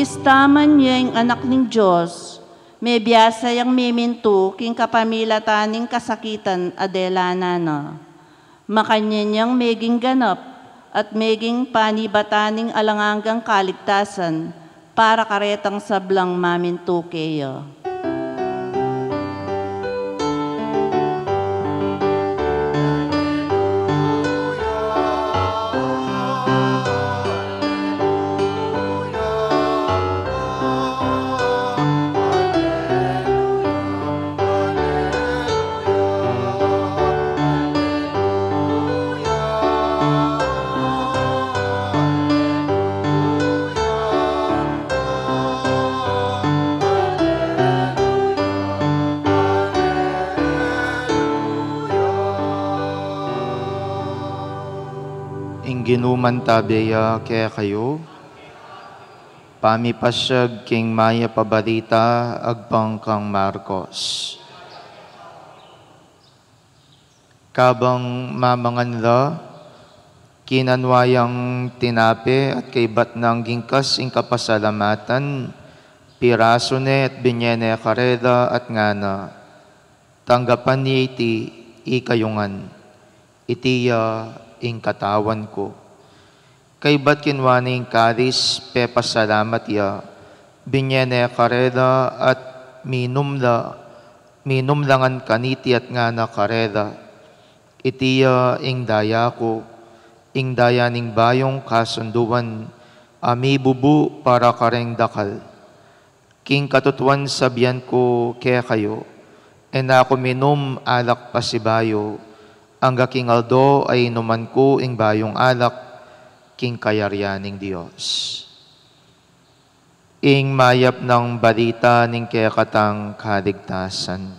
Manistaman niya yung anak ng Diyos, may biyasa yung miminto, king kapamilataning kasakitan adelana na. Makanya niyang meging ganap at meging panibataning alangangang kaligtasan para karetang sablang maminto kayo. Ginuman tabeya kaya kayo, pamipasyag king maya pabarita agpang kang Marcos. Kabang mamanganla, kinanwayang tinape at kaibat ng gingkas ing kapasalamatan, piraso ne at binyene kareda at ngana, tanggapan ni iti ikayungan, itiya ing katawan ko. Kay ba't kinwaning karis, pepasalamat ya, binyene kareda at minumlangan kaniti at nga na kareda. Itiya ing daya ko, ing daya ning bayong kasunduan, ami bubu para kareng dakal. King katutuan sabihan ko kaya kayo, en ako minum alak pasibayo, ang king aldo ay inuman ko ing bayong alak, king kayaryaning Diyos. Ing mayap ng balita ning kayakatang kaligtasan.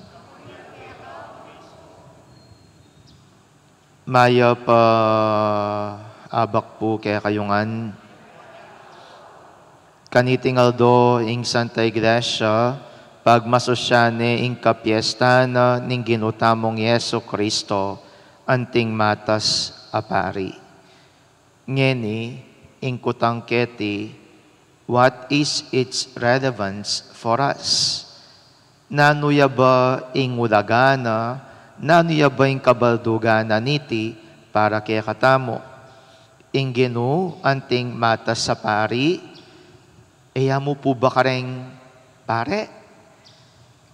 Mayap abak po kaya kayungan. Kaniting aldo ing Santa Iglesia, pagmasosyane ing kapiesta na ning ginutamong Yesu Kristo, anting matas apari. Ngeni, ing kutang keti, what is its relevance for us? Nanuya ba ing ulagana, nanuya ba ing kabaldugana niti para kaya katamo? Ing ginu, anting matas apari, eya mo po ba kareng pare?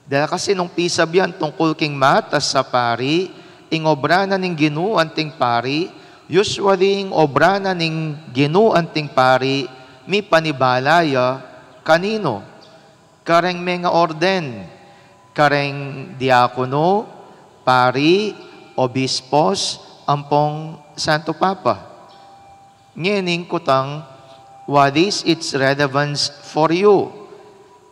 Dahil kasi nung pisabihan tungkol king matas apari, ing obra na ning Ginoo anting pari, usually ing obra na ning Ginoo anting pari, mi panibalaya kanino? Kareng mga orden, kareng diakono, pari, obispos, ampong Santo Papa. Ngening kutang, what is its relevance for you?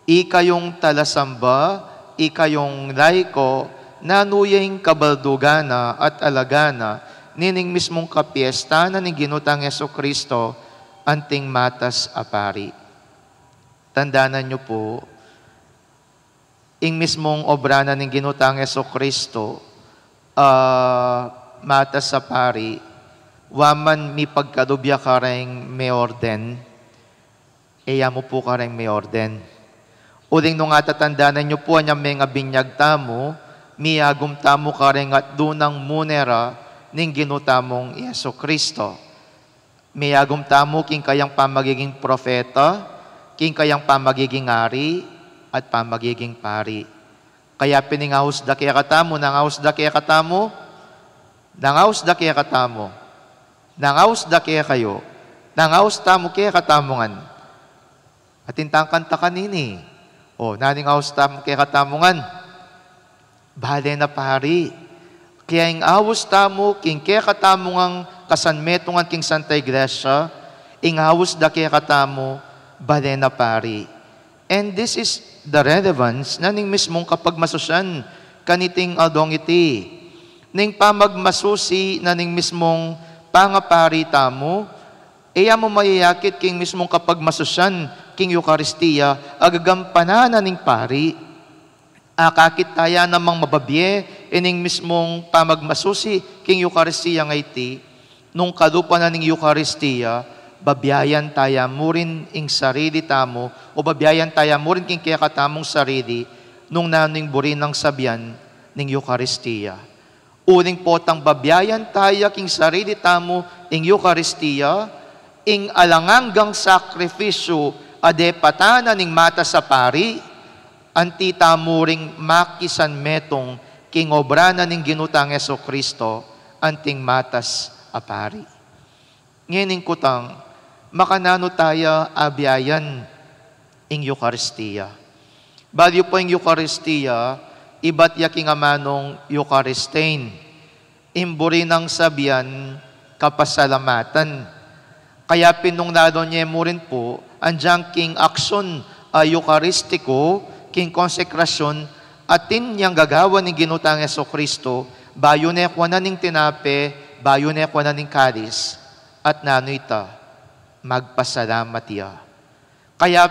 Ikayong talasamba, ikayong laiko, nanuyeng kabaldugana at alagana, nining mismong kapiesta na ning ginutang Yesu Kristo, anting matas apari. Tandaanan niyo po, ing mismong obra na ning ginutang Yesu Kristo, matas apari, waman mi pagkadubya kareng may orden, eya mo po kareng may orden. Uling nung atatandaanan niyo po, anyang mga binyag tamo, miyagum tamo kareng at dunang munera ning ginutamong Yesu Kristo. Miyagum tamo king kayang pamagiging propeta, king kayang pamagiging ari, at pamagiging pari. Kaya piningahus da kaya katamo, nangahus da kaya katamo, nangahus da kaya katamo, nangahus da kaya kayo, nangahus tamo kaya katamongan. At intangkanta kanini, o naning ahus tamo kaya katamongan, bale na pari. Kaya ing awos tamo, king kaya katamongang kasanmetungan king Santa Iglesia, ing awos da kaya katamo, bale na pari. And this is the relevance na ning mismong kapag masusyan kaniting aldong iti. Ning pamagmasusi na ning mismong pangapari tamo, iya mo mayayakit king mismong kapag masusyan king Eucharistia, agagampanan na ning pari. Kakit taya namang mababye, ining mismong pamagmasusi king Eucharistia nga iti, nung kalupa na ning Eucharistia, babiyayan taya mo rin ing sarili tamo, o babiyayan taya mo rin king kaya katamong sarili, nung naning buri ng sabyan ning Eucharistia. Uning potang babiyayan taya king sarili tamo ing Eucharistia, ing alanganggang sakripisyo ade patana ning mata sa pari, anti tamuring makisan metong king obrana ning ginutang Jesucristo, anting matas apari. Ngening kutang, makanano tayo abiyayan ing Eucharistia. Badyo po ing Eucharistia, iba't yaking amanong Eucharistain, imburi ng sabyan, kapasalamatan. Kaya pinungnado niya mo rin po, andyang king aksyon Eucharistiko, king konsekrasyon, atin niyang gagawa ng ginutang Jesucristo, bayo na ekwa na ning tinape, bayo na ekwa na ning kalis, at nano ita, magpasalamat ya. Kaya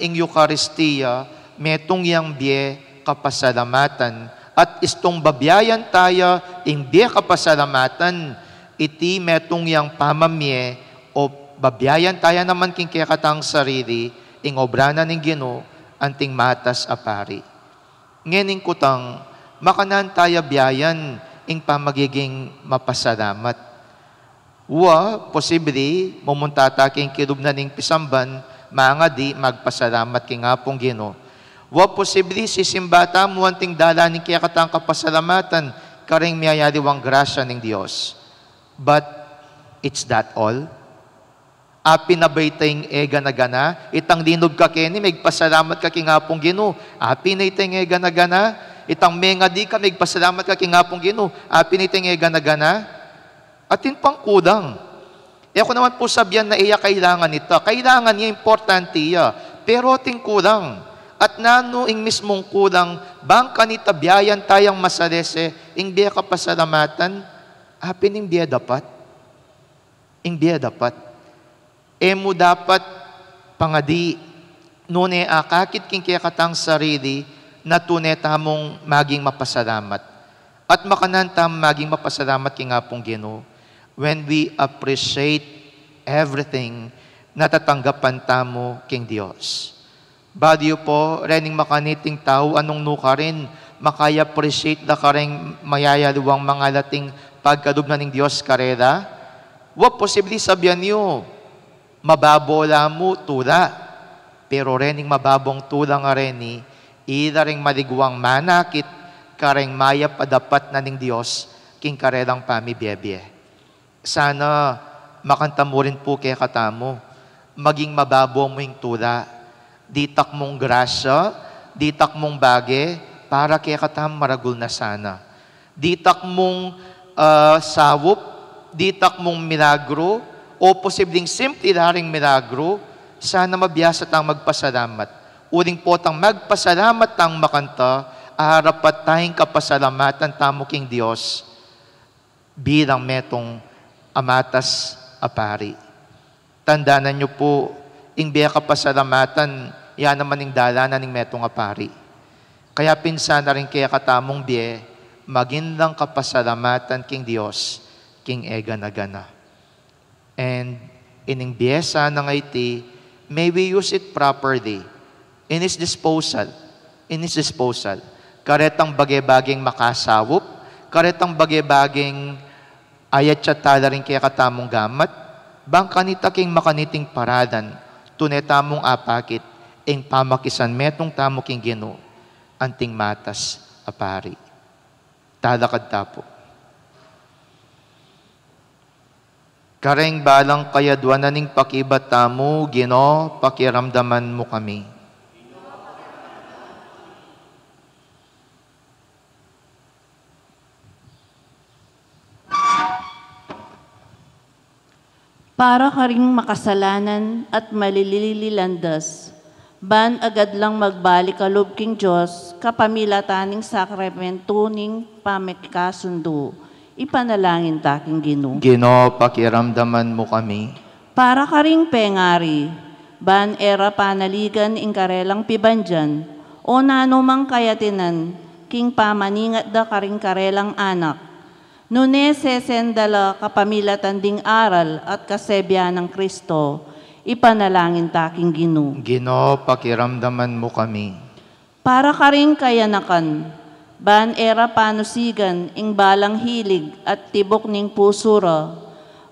ing Eucharistia, metong yang biye kapasalamatan, at istong babiyayan tayo, ing biye kapasalamatan, iti metong yang pamamye, o babiyayan tayo naman king kaya katang sarili, ing obrana ning Ginoo, anting matas apari. Ngening kutang, makanan tayo biyayan, ing pamagiging mapasalamat. Posible, mumunta ta king kirub na ning pisamban, mga di magpasalamat king apong Ginoo. Posible, sisimbata mo anting dala ning kaya katang kapasalamatan, karing miyayariwang grasya ning Dios. But, it's that all? Pinabay tayong ega na gana, itang linog ka kini, magpasalamat ka king apong Ginoo. Pinay tayong ega na gana, itang menga di ka, magpasalamat ka king apong Ginoo. Pinay tayong ega na gana. Atin pang kudang. Ako naman po sabihan na iya kailangan ito. Kailangan niya, importante iya. Pero ating kulang. At nano ing mismong kulang, bang kanita biyayan tayang masalese, ing biya kapasalamatan, pining biya dapat. Ing biya dapat. Emo dapat pangadi, nune akakit king kaya katang sarili, na tunay tamong maging mapasalamat. At makanan tam maging mapasalamat king apong Ginoo, when we appreciate everything na tatanggapan tamo king Dios. Badyo po, rening makaniting tao, anong nuka rin, makaya-appreciate na karing mayayaliwang mga lating pagkadub na ning Dios karera. Posible sabihan niyo, mababola mo tula, pero rening mababong tula nga reni, ida ring maligwang manakit, kareng maya padapat na ning Dios, king karerang pamibiyebye. Sana makanta mo rin po kaya katamo, maging mababaw mo yung tula, ditak mong grasya, ditak mong bage, para kaya katamo maragul na sana. Ditak mong sawop, ditak mong milagro, o posibleng simple haring milagro, sana mabiyasa tang magpasalamat. Uling po tang magpasalamat tang makanta, harapat tayong kapasalamatan tamo king Dios, bilang metong amatas apari. Tandaanan niyo po, ing biya kapasalamatan, yan naman ing dalanan ning metong apari. Kaya pinsan na rin kaya katamong biye, magindang kapasalamatan king Dios, king ega na gana. And ining biyesa na ngayti, may we use it properly in His disposal. In His disposal. Karetang bagay-baging makasawop, karetang bagay-baging ayat siya tala rin kaya katamong gamat, bang kanita king makaniting paradan, tunay tamong apakit, ing pamakisan metong tamo king Ginoo, anting matas apari. Talakad tapo. Kareng balang kayadwan na ning pakibat tamo, Ginoo, pakiramdaman mo kami. Para ka ring makasalanan at malilililandas, ban agad lang magbalik ka loob king Diyos, kapamilataning sakramento ning pamikasundo, ipanalangin taking Ginoo. Ginoo, pakiramdaman mo kami. Para ka ring pengari, ban era panaligan ing karelang pibandyan, o nanumang kayatinan, king pamaningat da karing karelang anak, Nune sesendala kapamilatan ding aral at kasebya ng Kristo, ipanalangin taking Ginoo. Ginoo, pakiramdaman mo kami. Para ka rin kayanakan, ban era panusigan, ing balang hilig at tibok ning pusura,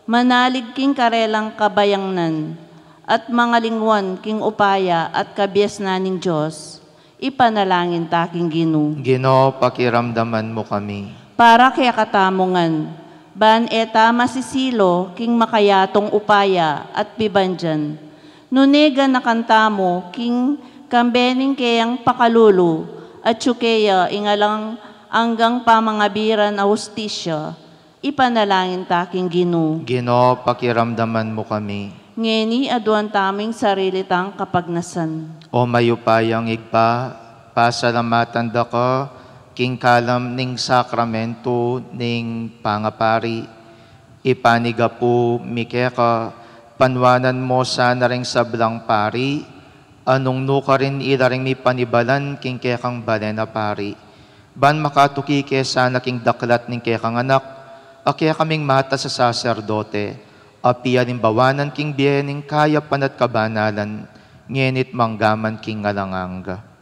manalig king karelang kabayangnan, at mga lingwan king upaya at kabyes na ning Diyos, ipanalangin taking Ginoo. Ginoo, pakiramdaman mo kami. Para kaya katamongan, ban eta masisilo king makayatong upaya at pibandyan, nunega na kantamo king kambening kayang pakalulu, at tsukeya ingalang anggang pamangabiran a hustisya, ipanalangin taking Ginoo. Ginoo, pakiramdaman mo kami. Ngeni aduan taming sarili tang kapagnasan. O mayupayang igpa, pasalamatan da ka, king kalam ning sakramento ning pangapari. Ipaniga po mikeka, panwanan mo sana ring sablang pari, anong nuka rin ila ring mi panibalan king kekang balena pari. Ban makatuki ke sana king daklat ning kekang anak, akya kaming mata sa saserdote, apia bawanan king biyening kaya panat kabanalan, ngenit manggaman king ngalanganga.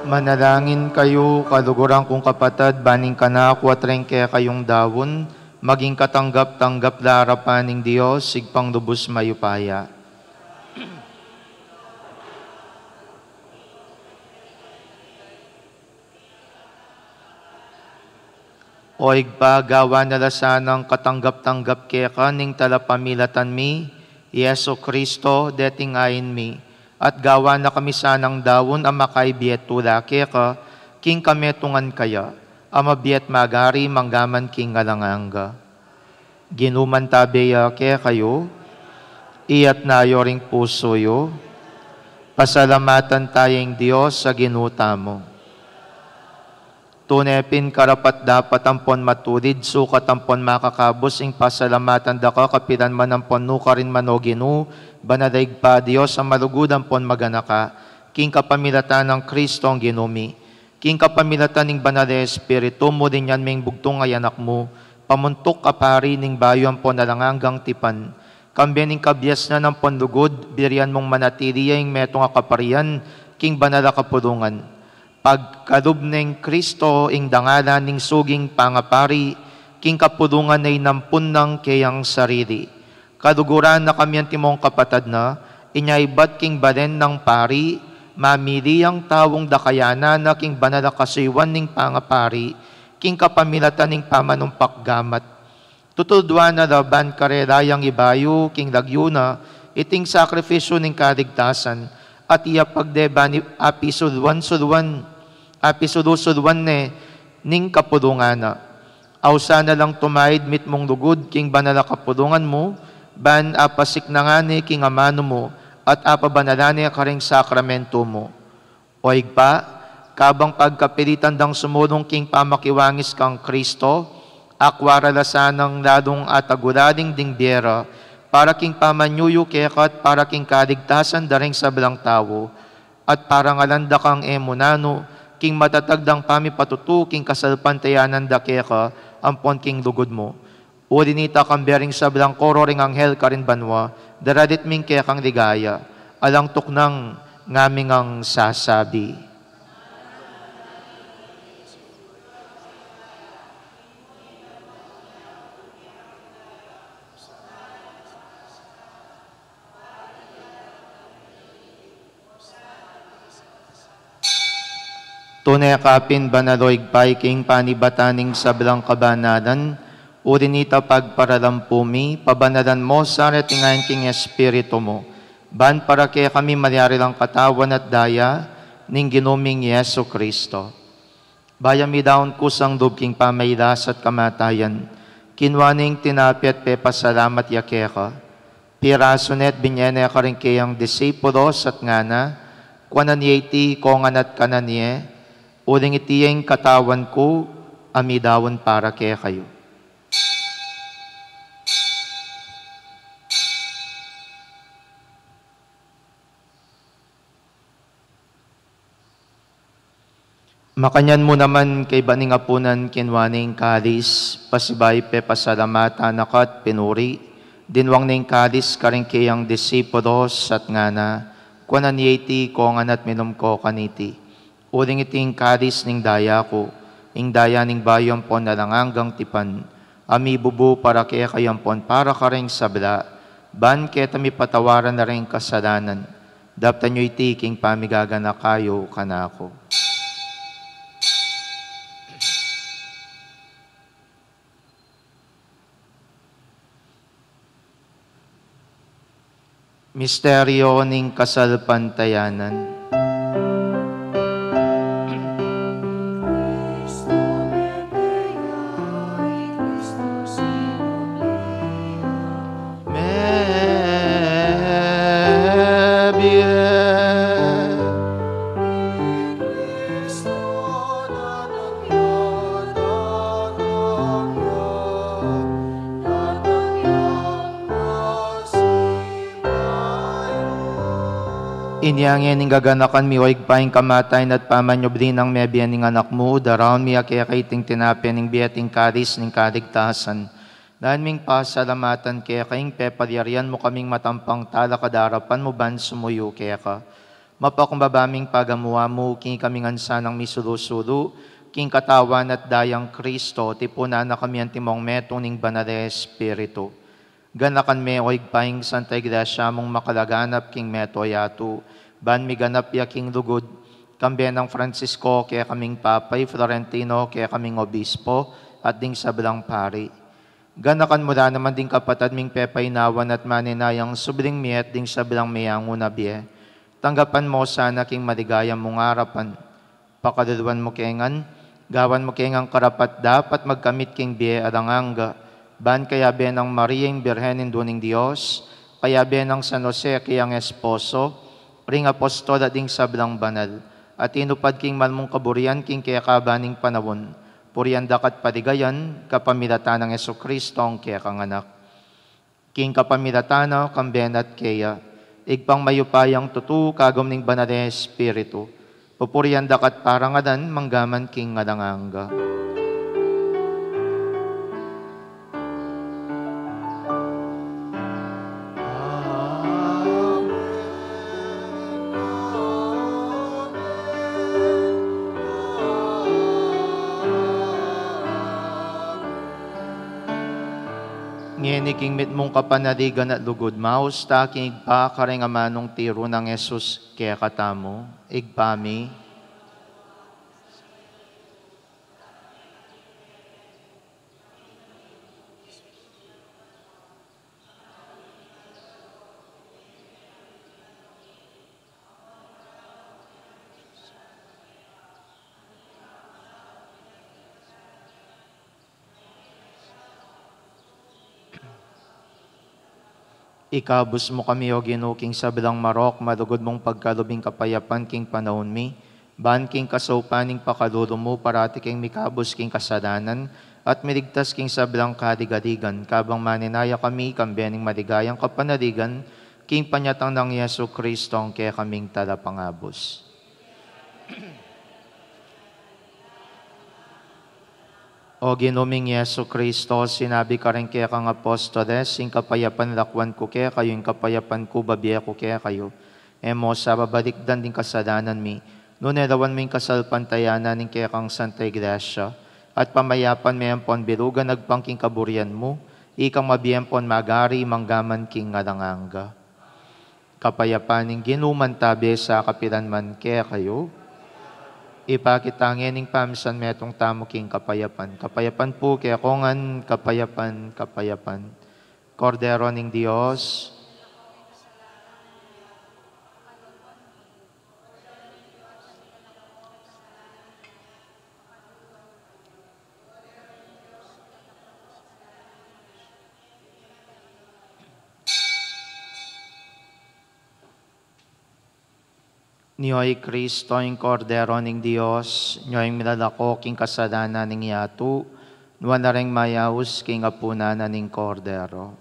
Manalangin kayo, kaluguran kong kapatid, baning kanako at rengke kayong dawon, maging katanggap-tanggap larapan ng Diyos, sigpang lubos mayupaya. O igpa, gawa nala sanang katanggap-tanggap keka ning talapamilatan mi, Yeso Kristo, deting ayin mi. At gawa na kami sanang dawon ang makaibiyet tula keka, king kametungan kaya, amabiyet magari manggaman king ngalanganga. Ginuman tabeya kaya kayo, iyat na yoring puso yo, pasalamatan tayong Diyos sa ginuta mo. Tunepin karapat dapat ampon matulid, sukat ampon makakabos, ing pasalamatan da ka, kapilan man ampon nuka rin manoginu, banadaig pa Diyos, ang malugud ampon maganaka, king kapamilatan ng Kristo ang ginumi, king kapamilatan ng banal na Espiritu mo din yan may bugtong ay anak mo, pamuntok kapari ning bayo ampon nalangang tipan, kambyan ning kabyas na ng ponlugod, birian mong manatili yung metong akaparian, king banal na kapulungan. Pagkalub ng Kristo, ing dangalan ning suging pangapari, king kapulungan ay nampun ng kayang sarili. Kaduguran na kami ang timong kapatad na, inyaibat king balen ng pari, mamili ang tawong dakayana na king banal na kasiwan ning pangapari, king kapamilatan ning pamanumpak gamat. Tutudwa na laban karerayang ibayo, king lagyuna, iting sakripisyo ning kaligtasan, at iya pagdeba ni apisudusudwan ne ning kapulungan na. Awsa na lang tumaid mit mong lugod, king banal na kapulungan mo, ban apasik na nga ni king amano mo, at apabanalani karing sakramento mo. Oig pa, kabang pagkapilitan dang sumulong king pamakiwangis kang Kristo, akwaralasaan ng ladong atagulading dingbera, para king pamanyuyo kekat, para king kaligtasan daring sa belang tao, at para ngalanda kang emunano, king matatagdang pamipatutu, king kasalpantayanan da keka, ampon king lugod mo. Ulinita kang bering sa belang koro ring anghel karin banwa, daradit ming kekang ligaya, alang tuknang ngaming ang sasabi. Tunay kapin banaloig pay king panibataning sa belang kabanalan, urinita pagparalampumi, pabanalan mo sa retingayan king Espiritu mo. Ban para kaya kami malyari lang katawan at daya, ning ginuming Yeso Kristo. Bayami daon kusang dubking pamaylas at kamatayan, kinwaning tinapi at pepasalamat yakeka. Pirasonet binyene ka rin kayang disipulos at ngana, kwananyeti kongan at kananye, uling itiyeng katawan ko, amidawon para kaya kayo. Makanyan mo naman kay baning apunan kinwaning kalis, pasibay pe pasalamata nakat pinuri, dinwang ning kalis karing kayang disipulos at ngana, kwananyeti kongan at minum ko kaniti. Uling iting kalis ning daya ko, ing daya ning bayon po nalangang tipan, ami bubu para kaya kayampon para karing sabla, ban keta mi patawaran na rin kasalanan, daptan nyo itiking pamigagana kayo kanako. Misteryo ning kasalpantayanan. Inyangin ning gaganakan mi oig paing kamatay at pamanyobli ng mebian ning anak mo, daraon mi akekaiting tinapya ning biyating karis ning kaligtasan. Dahil ming pasalamatan kaya kaing pepalyarian mo kaming matampang tala kadarapan mo ban sumuyo kaya ka. Mapakumbabaming pagamuha mo, king kaming ansa ng misulu-sulu, king katawan at dayang Kristo, tipuna na kami ang timong metong ning banal na Espiritu. Ganakan me oig paing Santa Iglesia mong makalaganap king meto yatu, ban mi ganap ya king lugod, kambiyan ng Francisco kaya kaming papay, Florentino kaya kaming obispo, at ding sa belang pari. Ganakan mula naman ding kapatad ming pepaynawan at maninayang subling miet ding sa belang mayango na biye. Tanggapan mo sana king maligayang mong harapan. Pakaduluan mo kengan, gawan mo kengang karapat dapat magkamit king biye aranganga, ban kaya benang Mariang Birhenin Duning Diyos, kaya benang San Jose kayang esposo, ring apostol at ding sablang banal, at inupad king man mong kaburian king kaya kabaning panawon. Purianda kat padigayan, kapamilata ng Yesu Kristo ang kaya kanganak. King kapamilatana, kambenat kaya, igpang mayupayang tutu, kagom ning banade Espiritu. Pupurianda kat parangadan, manggaman king ngadanganga. Ngeniking mit mong kapanadigan at lugod, maus taking igpa kareng amanong tiro ng Yesus kaya katamo, igpami. Ikabus mo kami o ginuking sa bilang marok, madugod mong pagkalubing kapayapan king panahon mi, ban king kasaupaning pakalulo mo, parati king mikabus king kasadanan, at miligtas king sa bilang kadigadigan, kabang maninaya kami, kambiyaning maligayang kapanadigan, king panyatang ng Yesu Kristo, ang kaya kaming talapangabos. O ginuming Yesu Kristo, sinabi ka rin kaya kang apostoles, yung kapayapan lakwan ko kaya kayo, yung kapayapan ko babiya ko kaya kayo. Emo sa babalikdan din kasadanan mi, nunerawan mo yung kasalpantayanan ng kaya kang Santa Iglesia, at pamayapan mayempon birugan nagpangking kaburian mo, ikang mabiyempon magari manggaman king ngalanganga. Kapayapan ng ginuman tabi sa kapilanman kaya kayo, ipakitangin ng pamisan metong tamo king kapayapan. Kapayapan po kaya kongan, kapayapan, kapayapan. Kordero ng Diyos, Niyo'y Kristo, yung kordero ng Diyos, niyo'y milalako king kasadanan ng yatu, nuwan na rin mayaus king apunanan ng kordero.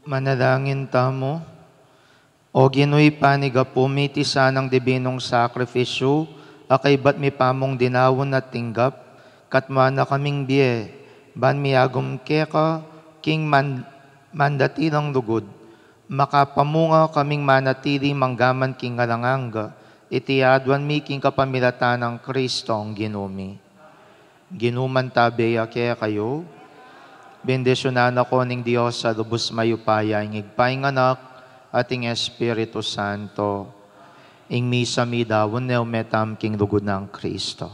Manalangin tamo. O Ginoy paniga pumiti sanang dibinong sakrifisyo, akay ba't mi pamong dinawon at tinggap, katmana kaming biye, ban miagom keka, king mandatinang lugod, makapamunga kaming manatili manggaman king ngalanganga, itiadwan mi king kapamilatan ng Kristong ginumi. Ginuman tabeya kaya kayo, bendisyonan ako ning Diyos sa lubos mayupaya, ingigpaing anak, ating Espiritu Santo, ing misa mi dawon neo metam king lugod ng Kristo.